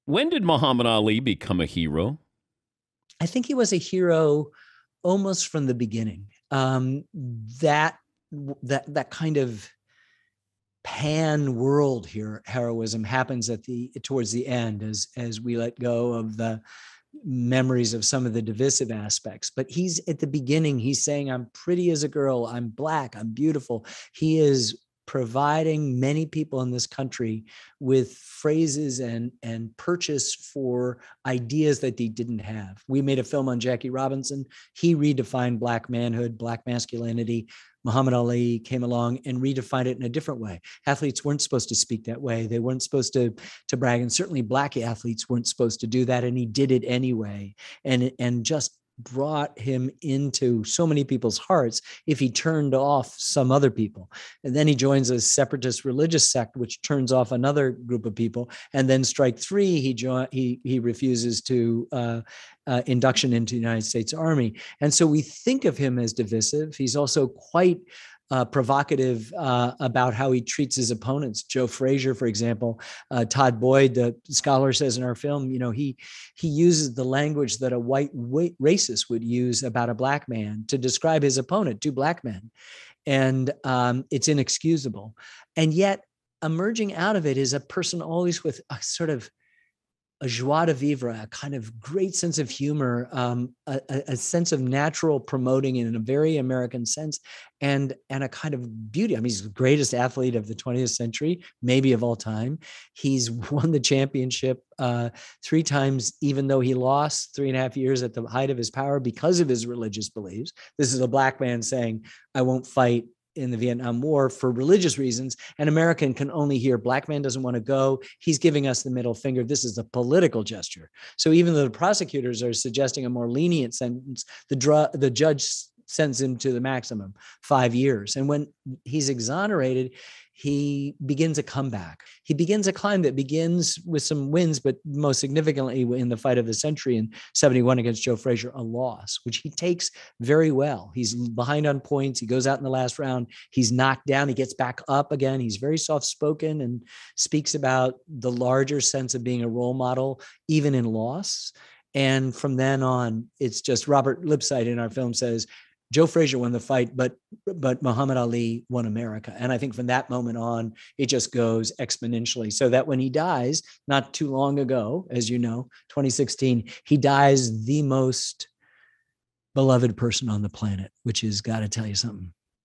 When did Muhammad Ali become a hero? I think he was a hero almost from the beginning. That that kind of pan world here heroism happens at the towards the end as we let go of the memories of some of the divisive aspects. But he's at the beginning, he's saying, I'm pretty as a girl, I'm black, I'm beautiful. He is providing many people in this country with phrases and purchase for ideas that they didn't have. We made a film on Jackie Robinson. He redefined black manhood, black masculinity. Muhammad Ali came along and redefined it in a different way. Athletes weren't supposed to speak that way. They weren't supposed to brag, and certainly black athletes weren't supposed to do that. And he did it anyway, and just brought him into so many people's hearts if he turned off some other people. And then he joins a separatist religious sect, which turns off another group of people. And then strike three, he refuses to induction into the United States Army. And so we think of him as divisive. He's also quite provocative about how he treats his opponents. Joe Frazier, for example, Todd Boyd, the scholar, says in our film, he uses the language that a white racist would use about a black man to describe his opponent, two black men. And it's inexcusable. And yet, emerging out of it is a person always with a sort of a joie de vivre, a kind of great sense of humor, a sense of natural promoting in a very American sense, and a kind of beauty. I mean, he's the greatest athlete of the 20th century, maybe of all time. He's won the championship 3 times, even though he lost 3.5 years at the height of his power because of his religious beliefs. This is a black man saying, I won't fight in the Vietnam War for religious reasons. An American can only hear black man doesn't want to go. He's giving us the middle finger. This is a political gesture. So even though the prosecutors are suggesting a more lenient sentence, the judge sends him to the maximum, 5 years. And when he's exonerated, he begins a comeback. He begins a climb that begins with some wins, but most significantly in the fight of the century in 71 against Joe Frazier, a loss, which he takes very well. He's behind on points. He goes out in the last round. He's knocked down. He gets back up again. He's very soft-spoken and speaks about the larger sense of being a role model, even in loss. And from then on, it's just Robert Lipsyte in our film says, Joe Frazier won the fight, but Muhammad Ali won America. And I think from that moment on, it just goes exponentially. So that when he dies, not too long ago, as you know, 2016, he dies the most beloved person on the planet, which has got to tell you something.